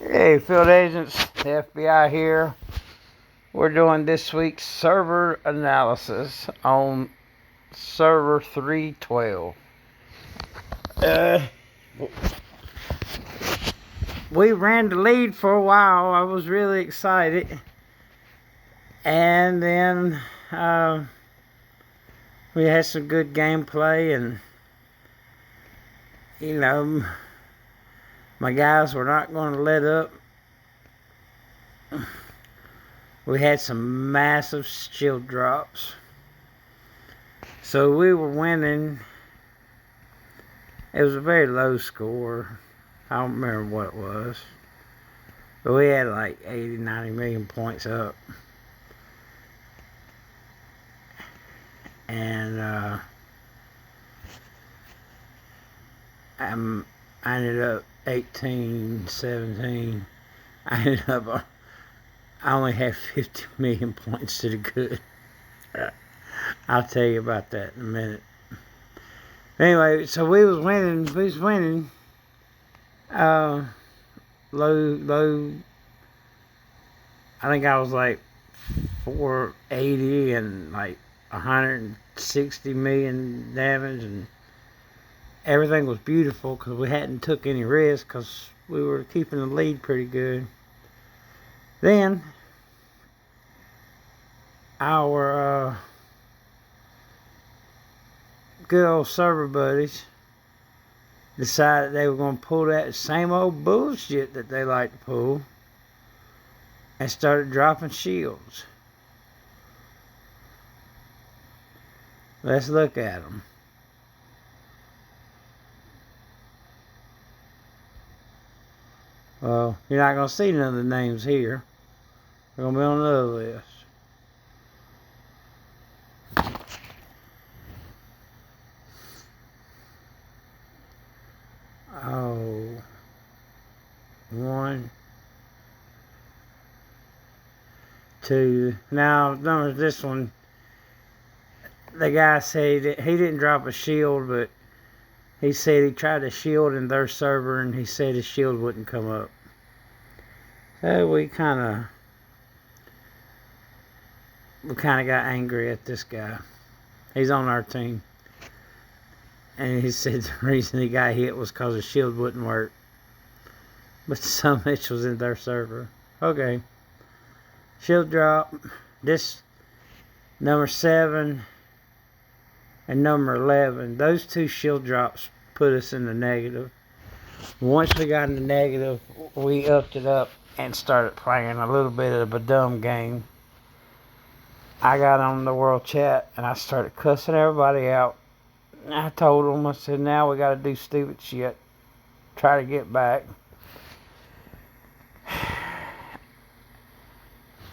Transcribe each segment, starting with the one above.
Hey, field agents, the FBI here. We're doing this week's server analysis on server 312. We ran the lead for a while. I was really excited. And then we had some good gameplay, and my guys were not going to let up. We had some massive shield drops. So we were winning. It was a very low score. I don't remember what it was. But we had like 80, 90 million points up. And I ended up 18, 17. I only had 50 million points to the good. I'll tell you about that in a minute. Anyway, so we was winning. Low. I think I was like 480 and like 160 million damage, and everything was beautiful because we hadn't took any risk because we were keeping the lead pretty good. Then our good old server buddies decided they were going to pull that same old bullshit that they like to pull and started dropping shields. Let's look at them. Well, you're not going to see none of the names here. They're going to be on another list. Oh, 1, 2. Now, remember this one. The guy said that he didn't drop a shield, but he said he tried to shield in their server, and he said his shield wouldn't come up. So we kind of got angry at this guy. He's on our team. And he said the reason he got hit was because his shield wouldn't work. But some bitch was in their server. Okay. Shield drop. This number 7 and number 11. Those two shield drops put us in the negative. Once we got in the negative, we upped it up and started playing a little bit of a dumb game. I got on the world chat and I started cussing everybody out. I told them, I said, now we got to do stupid shit. Try to get back.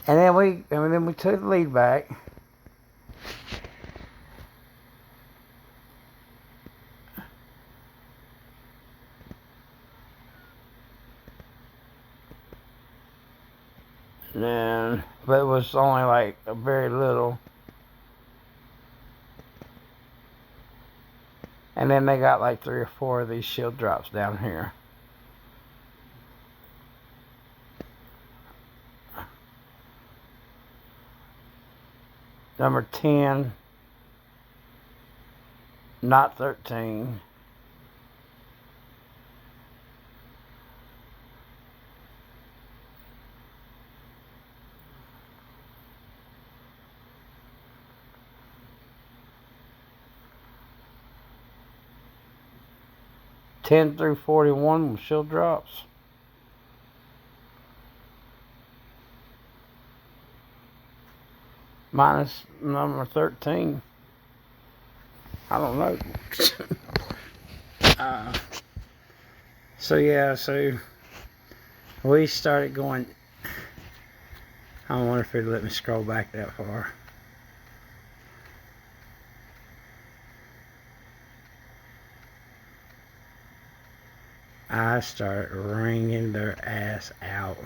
And then we took the lead back. But it was only like a very little. And then they got like 3 or 4 of these shield drops down here. Number 10, not 13. Ten through 41 with shield drops. Minus number 13. I don't know. So we started going. I wonder if it'd let me scroll back that far. I started wringing their ass out.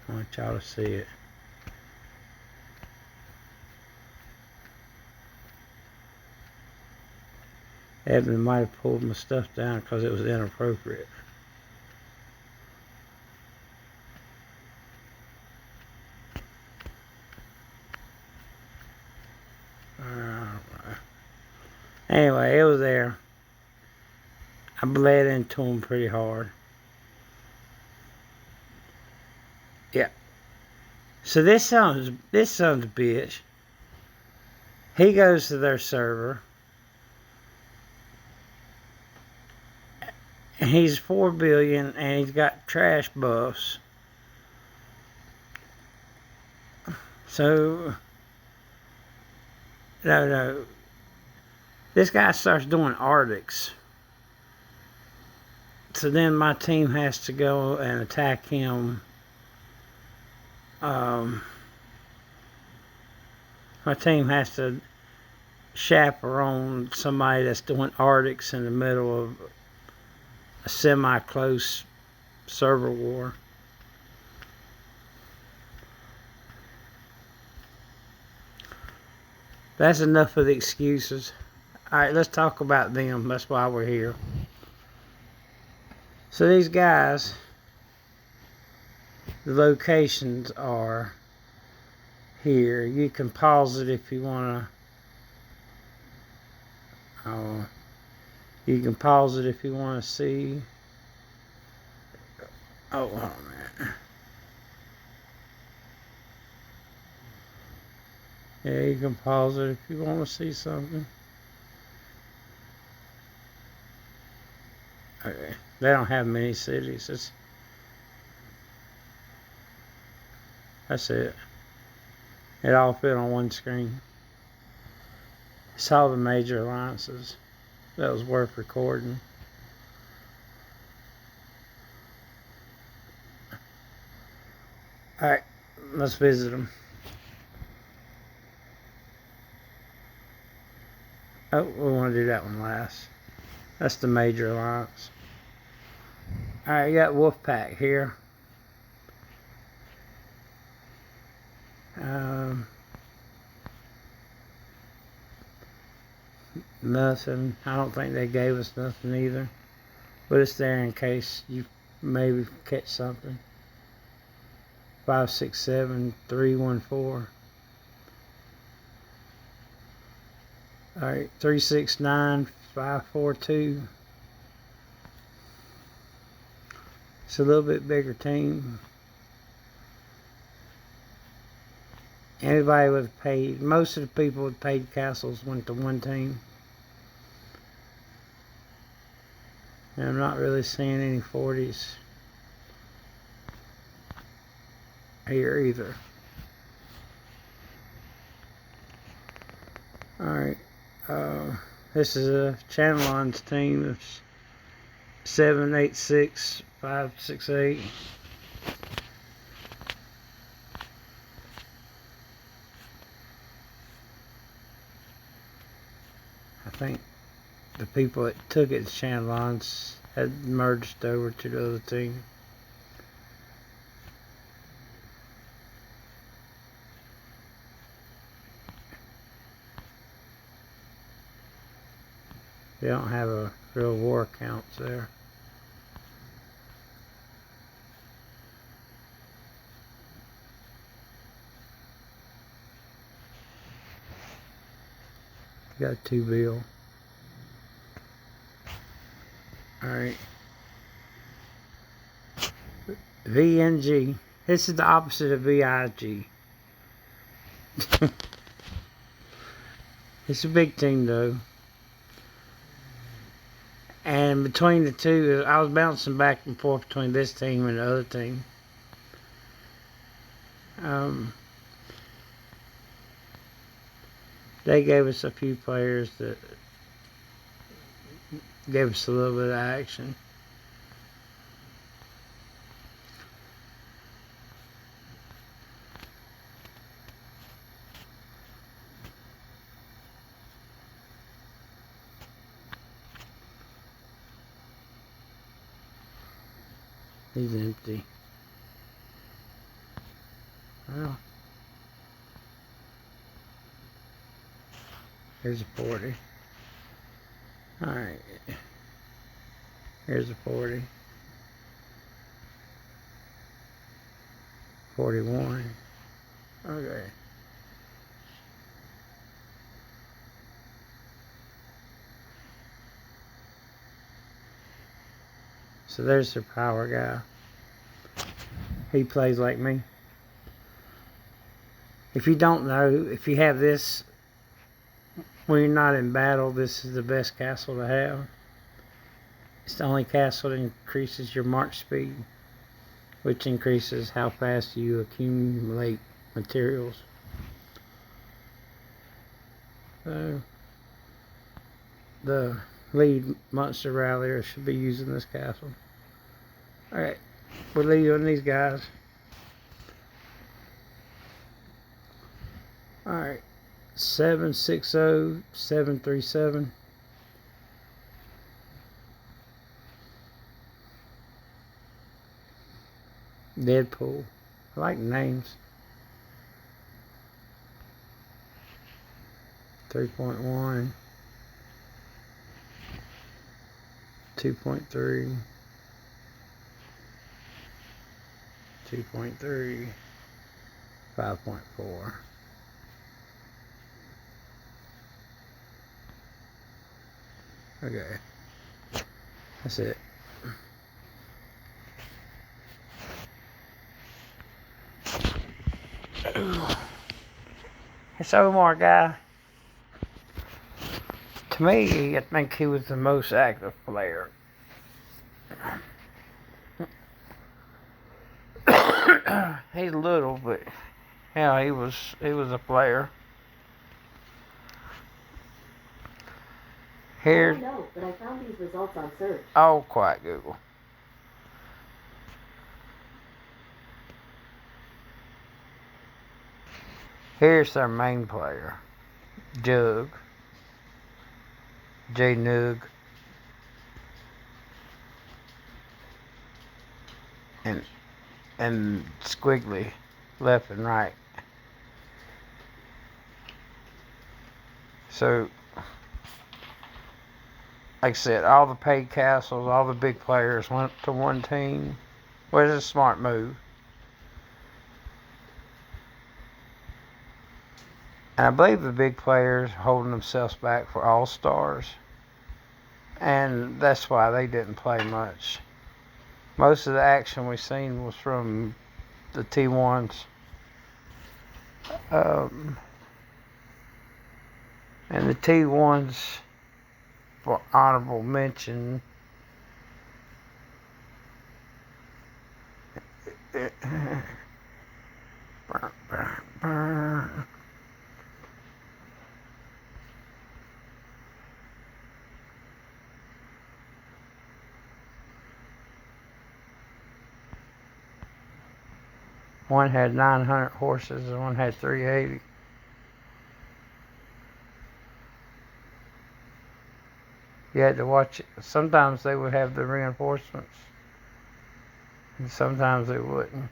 I want y'all to see it. Evan might have pulled my stuff down because it was inappropriate. Anyway, it was there. I bled into him pretty hard. Yeah. So this son's a bitch. He goes to their server. And he's 4 billion and he's got trash buffs. So no. This guy starts doing Arctics. So then my team has to go and attack him. My team has to chaperone somebody that's doing Arctics in the middle of a semi-close server war. That's enough of the excuses. Alright, let's talk about them. That's why we're here. So these guys, the locations are here. You can pause it if you want to. You can pause it if you want to see. Oh, hold on a minute. Yeah, you can pause it if you want to see something. Okay. They don't have many cities. That's it. It all fit on one screen. It's all the major alliances. That was worth recording. Alright, let's visit them. Oh, we want to do that one last. That's the major alliance. Alright, you got Wolfpack here. Nothing. I don't think they gave us nothing either. But it's there in case you maybe catch something. 567-314. Alright, 369-542. It's a little bit bigger team. Anybody with paid, most of the people with paid castles went to one team. And I'm not really seeing any 40s here either. Alright, this is a Channelon's team of 786-568. I think the people that took it to Channelon's had merged over to the other team. They don't have a real war counts there. Got 2 bill. Alright. VNG. This is the opposite of VIG. It's a big team though. And between the two, I was bouncing back and forth between this team and the other team. They gave us a few players that gave us a little bit of action. He's empty. Well, here's a 40. Alright. Here's a 40. 41. Okay. So there's the power guy. He plays like me. If you don't know, if you have this, when you're not in battle, this is the best castle to have. It's the only castle that increases your march speed, which increases how fast you accumulate materials. So, the lead monster rallier should be using this castle. Alright, we'll leave you on these guys. Alright, 760 737. Deadpool. I like names. 3.1. 2.3. 2.3. 5.4. Okay. That's it. It's Omar guy. To me, I think he was the most active player. He's little, but yeah, he was a player. Here. No, but I found these results on search. Oh, quiet Google. Here's their main player, Jug, J Nug, and Squiggly, left and right. So, like I said, all the paid castles, all the big players went to one team, which is a smart move. And I believe the big players are holding themselves back for All-Stars. And that's why they didn't play much. Most of the action we've seen was from the T1s. And the T1s, for honorable mention, one had 900 horses and one had 380. You had to watch it. Sometimes they would have the reinforcements, and sometimes they wouldn't.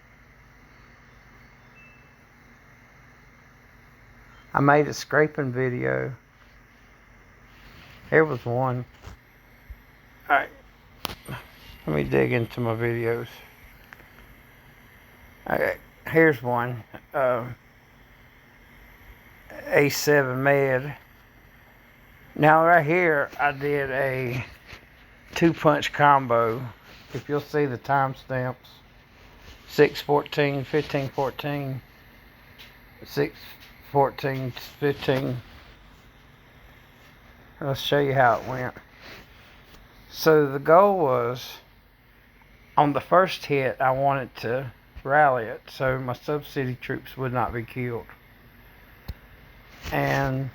I made a scraping video. Here was one. Alright, let me dig into my videos. Alright, here's one. A7 Med. Now right here, I did a 2-punch combo. If you'll see the timestamps, 6:14, 15:14, 6:14, 15. Let's show you how it went. So the goal was, on the first hit, I wanted to rally it so my sub-city troops would not be killed. And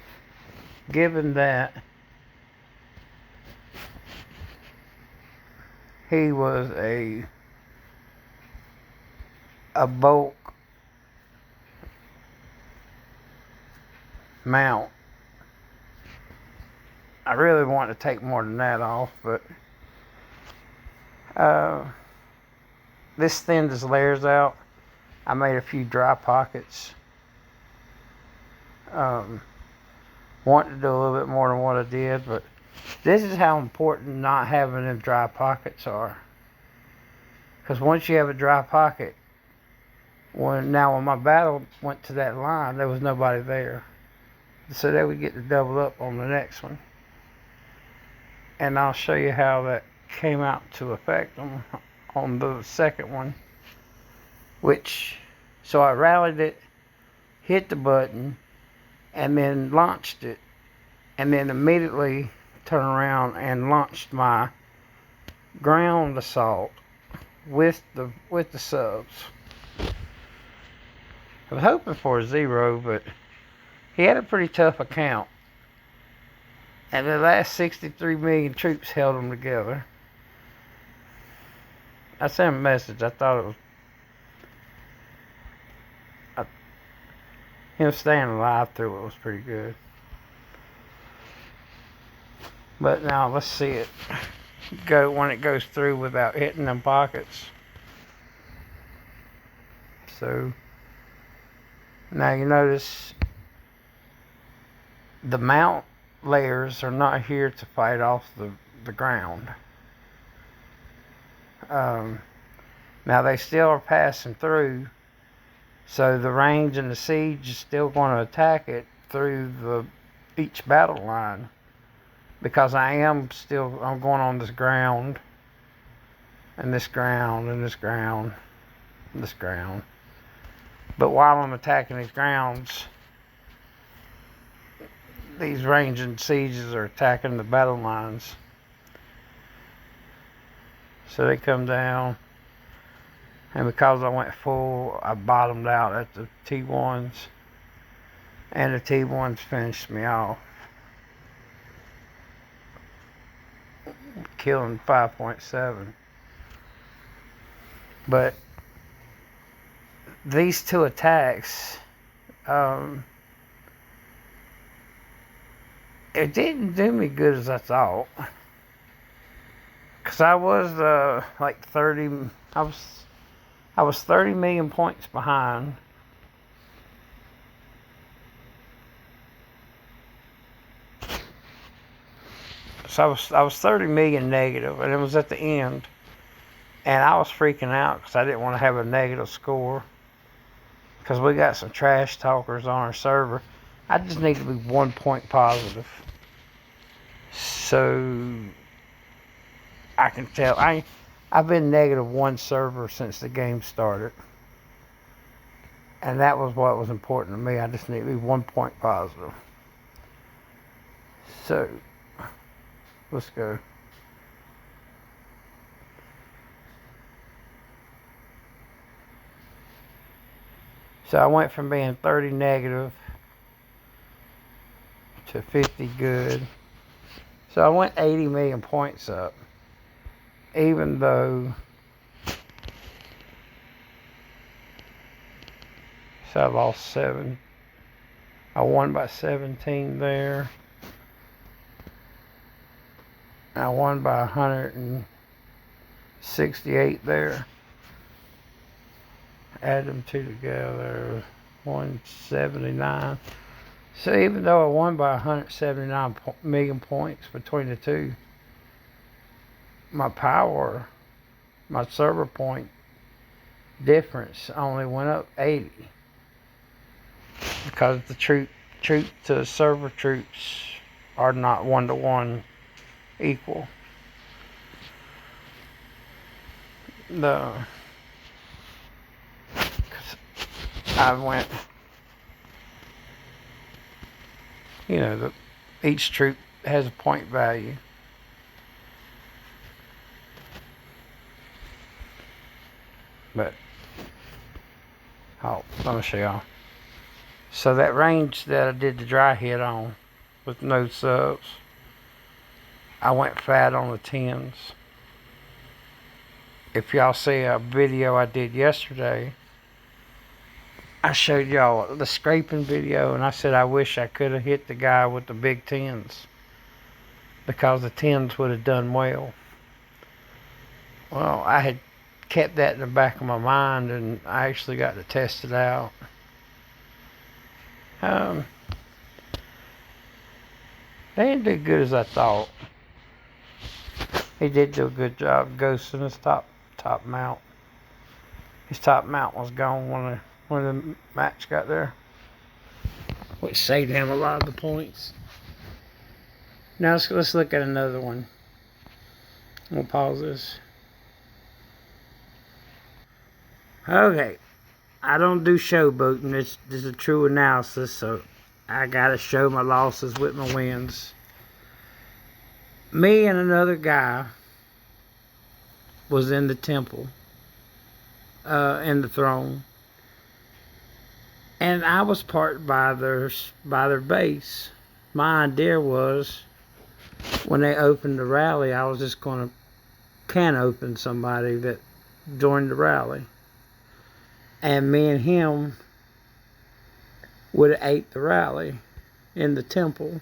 given that he was a bulk mount, I really want to take more than that off, but this thinned his layers out. I made a few dry pockets. Wanted to do a little bit more than what I did, but This is how important not having them dry pockets are. Because once you have a dry pocket, when my battle went to that line, there was nobody there. So they would get to double up on the next one. And I'll show you how that came out to effect on the second one. So I rallied it, hit the button, and then launched it. And then immediately turned around and launched my ground assault with the subs. I was hoping for a 0, but he had a pretty tough account. And the last 63 million troops held them together. I sent him a message. I thought it was him staying alive through it was pretty good. But now let's see it go when it goes through without hitting them pockets. So now you notice the mount layers are not here to fight off the ground. Now they still are passing through, so the range and the siege is still going to attack it through each battle line, because I'm going on this ground and this ground and this ground and this ground. But while I'm attacking these grounds, these range and sieges are attacking the battle lines. So they come down, and because I went full, I bottomed out at the T1s, and the T1s finished me off, killing 5.7. But these two attacks, it didn't do me good as I thought. Because I was I was 30 million points behind. So I was 30 million negative, and it was at the end. And I was freaking out because I didn't want to have a negative score. Because we got some trash talkers on our server. I just need to be 1 point positive. So I can tell. I've been -1 server since the game started. And that was what was important to me. I just need to be 1 point positive. So, let's go. So I went from being 30 negative to 50 good. So I went 80 million points up. Even though, so I lost 7. I won by 17 there. I won by 168 there. Add them two together, 179. So even though I won by 179 million points between the two, my server point difference only went up 80. Because the troop to server troops are not 1-to-1 equal. I went, each troop has a point value. But, let me show y'all. So that range that I did the dry hit on with no subs, I went fat on the 10s. If y'all see a video I did yesterday, I showed y'all the scraping video, and I said I wish I could have hit the guy with the big 10s, because the 10s would have done well. Well, I had kept that in the back of my mind, and I actually got to test it out. They didn't do good as I thought. He did do a good job ghosting his top mount. His top mount was gone when the match got there, which saved him a lot of the points. Now let's look at another one. We'll pause this. Okay, I don't do showboating. This is a true analysis, so I gotta show my losses with my wins. Me and another guy was in the temple, in the throne, and I was parked by their base. My idea was, when they opened the rally, I was just gonna can open somebody that joined the rally, and me and him would have ate the rally in the temple,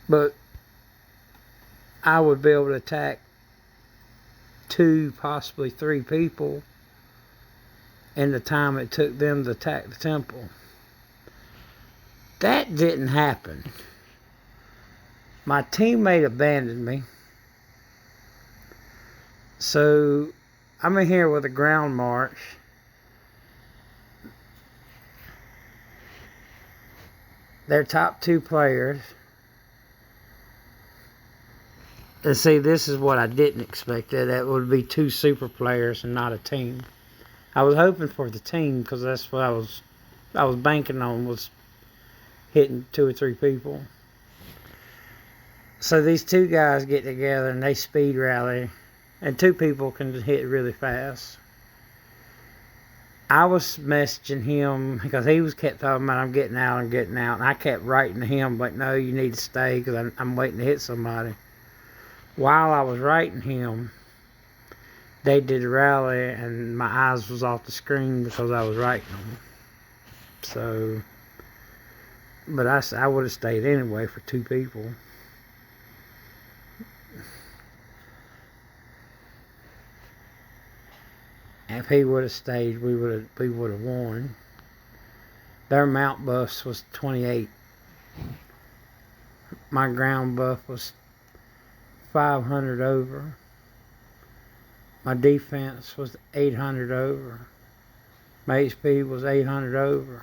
but I would be able to attack 2, possibly 3 people in the time it took them to attack the temple. That didn't happen. My teammate abandoned me. So I'm in here with a ground march. Their top 2 players. And see, this is what I didn't expect. That would be 2 super players and not a team. I was hoping for the team because that's what I was banking on, was hitting 2 or 3 people. So these 2 guys get together and they speed rally, and 2 people can hit really fast. I was messaging him because he kept talking about I'm getting out, and I kept writing to him like, no, you need to stay because I'm waiting to hit somebody. While I was writing him, they did a rally, and my eyes was off the screen because I was writing them. So, but I would have stayed anyway for 2 people. If he would have stayed, we would have won. Their mount buffs was 28. My ground buff was 500 over. My defense was 800 over. My HP was 800 over.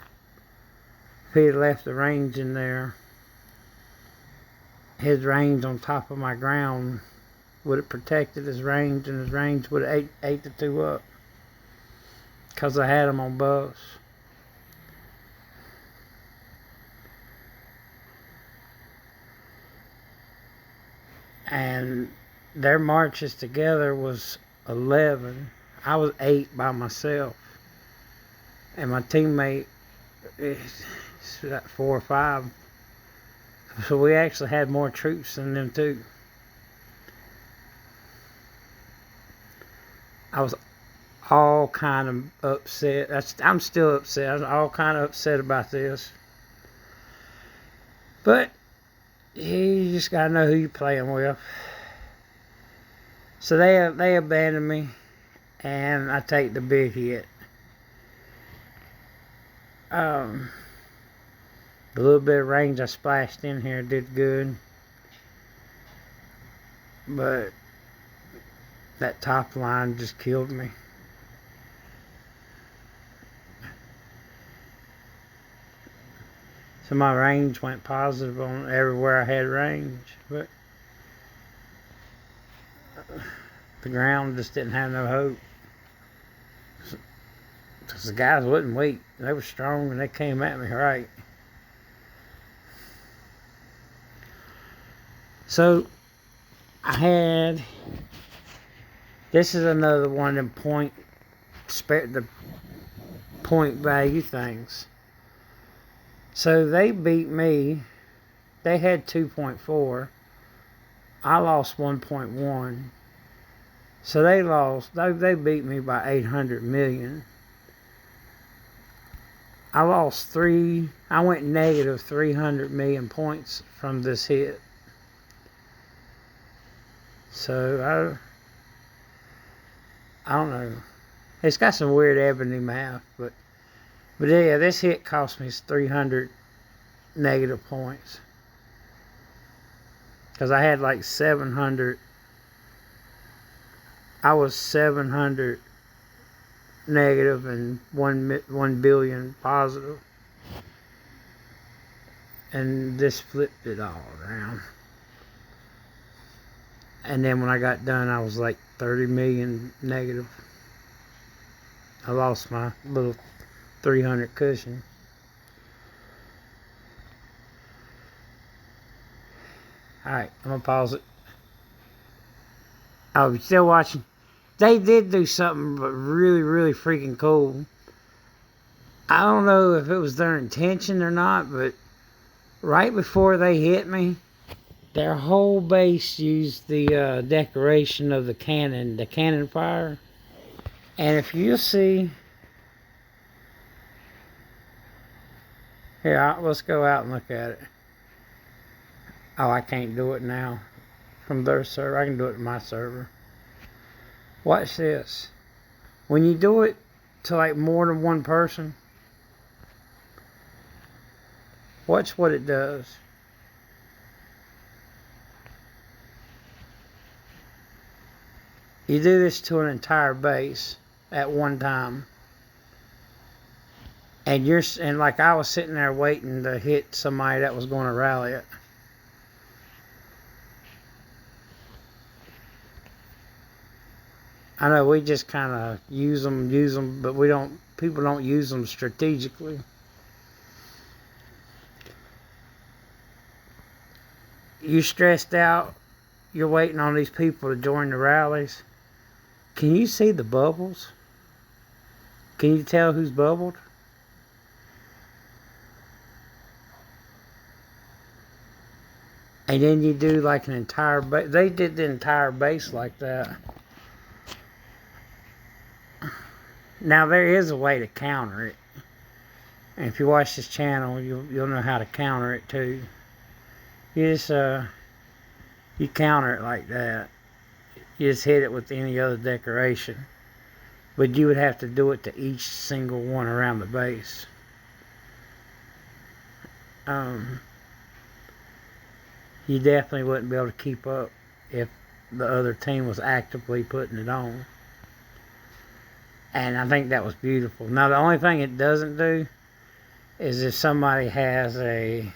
If he had left the range in there, his range on top of my ground would have protected his range, and his range would have ate the 2 up. Because I had him on buffs. And their marches together was 11. I was 8 by myself. And my teammate is at 4 or 5. So we actually had more troops than them 2. I was all kind of upset. I'm still upset. I was all kind of upset about this. But you just gotta know who you're playing with. So they abandoned me, and I take the big hit. The little bit of range I splashed in here did good, but that top line just killed me. So my range went positive on everywhere I had range, but the ground just didn't have no hope. Because the guys wasn't weak. They were strong, and they came at me right. So I had, this is another one of them the point value things. So they beat me. They had 2.4. I lost 1.1. So they beat me by 800 million. I went negative 300 million points from this hit. So I don't know. It's got some weird ebony math, but yeah, this hit cost me 300 negative points. because I had like 700. I was 700 negative and 1 billion positive. And this flipped it all around. And then when I got done, I was like 30 million negative. I lost my little 300 cushion. Alright, I'm gonna pause it. Oh, you still watching? They did do something but really, really freaking cool. I don't know if it was their intention or not, but right before they hit me, their whole base used the decoration of the cannon fire. And if you see, here, let's go out and look at it. Oh, I can't do it now from their server. I can do it in my server. Watch this. When you do it to like more than one person, watch what it does. You do this to an entire base at one time. And like I was sitting there waiting to hit somebody that was going to rally it. I know we just kind of use them, but people don't use them strategically. You stressed out, you're waiting on these people to join the rallies. Can you see the bubbles? Can you tell who's bubbled? And then you do like an entire base. They did the entire base like that. Now there is a way to counter it. And if you watch this channel, you'll know how to counter it too. You just you counter it like that. You just hit it with any other decoration. But you would have to do it to each single one around the base. You definitely wouldn't be able to keep up if the other team was actively putting it on. And I think that was beautiful. Now the only thing it doesn't do is if somebody has a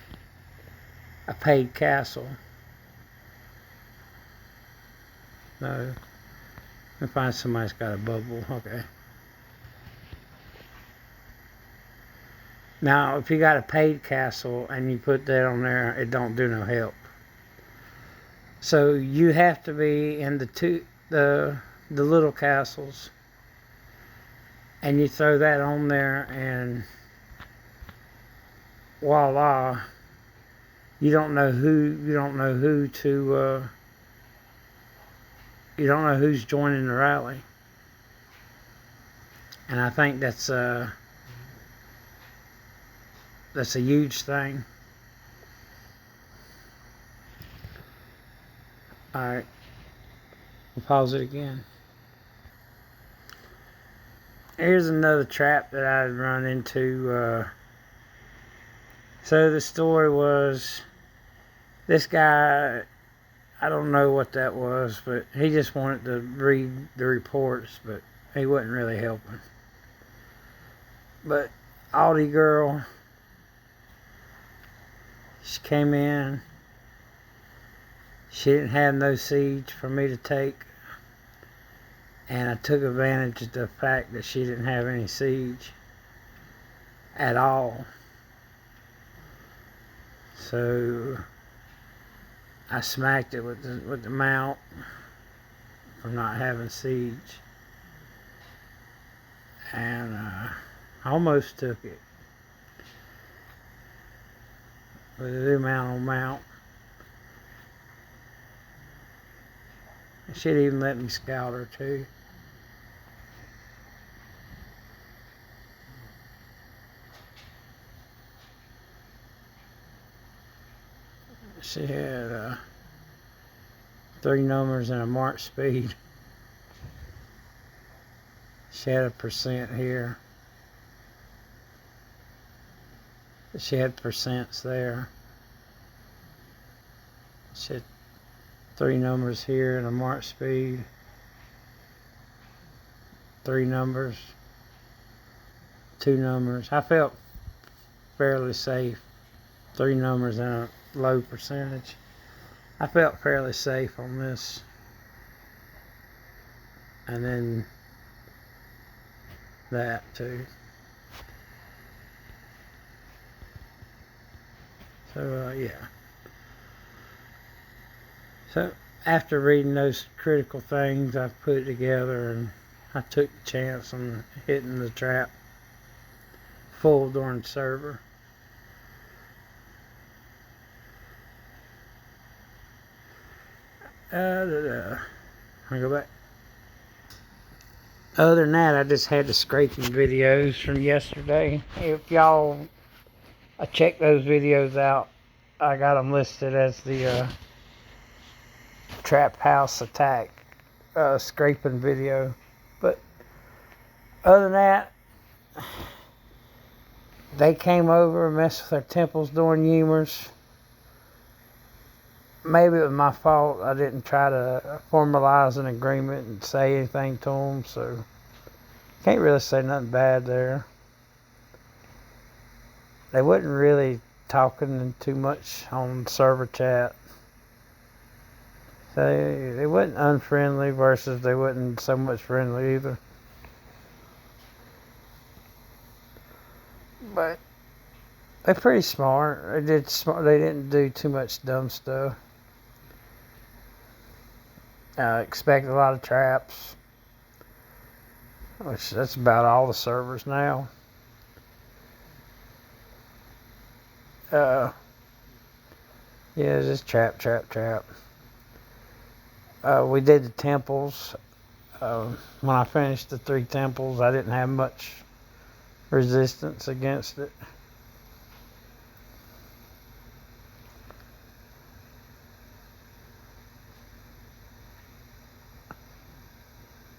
paid castle. No. Let me find somebody's got a bubble. Okay. Now if you got a paid castle and you put that on there, it don't do no help. So you have to be in the little castles, and you throw that on there, and voila, you don't know who's joining the rally. And I think that's a huge thing. Alright, we'll pause it again. Here's another trap that I'd run into. So the story was, this guy, I don't know what that was, but he just wanted to read the reports, but he wasn't really helping. But Audi girl, she came in. She didn't have no siege for me to take. And I took advantage of the fact that she didn't have any siege at all. So I smacked it with the mount from not having siege. And I almost took it. With a new mount on mount. She'd even let me scout her too. She had 3 numbers and a march speed. She had a percent here. She had percents there. She had 3 numbers here and a mark speed. 3 numbers. 2 numbers. I felt fairly safe. 3 numbers and a low percentage. I felt fairly safe on this. And then that too. So yeah. So after reading those critical things, I put it together and I took the chance on hitting the trap full during server. I'll go back. Other than that, I just had the scraping videos from yesterday. If y'all check those videos out, I got them listed as the trap house attack scraping video. But other than that, they came over and messed with their temples during humors. Maybe it was my fault. I didn't try to formalize an agreement and say anything to them, so can't really say nothing bad there. They wasn't really talking too much on server chat. They wasn't unfriendly versus they wasn't so much friendly either. But they're pretty smart. They didn't do too much dumb stuff. Expect a lot of traps, which that's about all the servers now. Yeah, just trap. We did the temples. When I finished the 3 temples, I didn't have much resistance against it.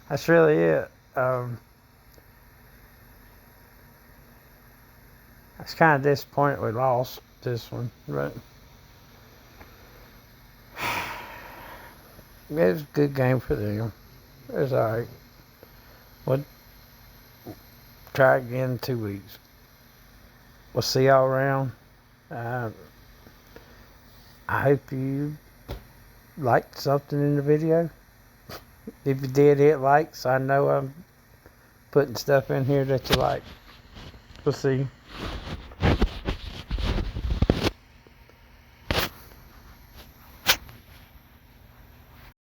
That's really it. I was kind of disappointed we lost this one, but it was a good game for them. It was alright. We'll try again in 2 weeks. We'll see y'all around. I hope you liked something in the video. If you did, hit like so I know I'm putting stuff in here that you like. We'll see you.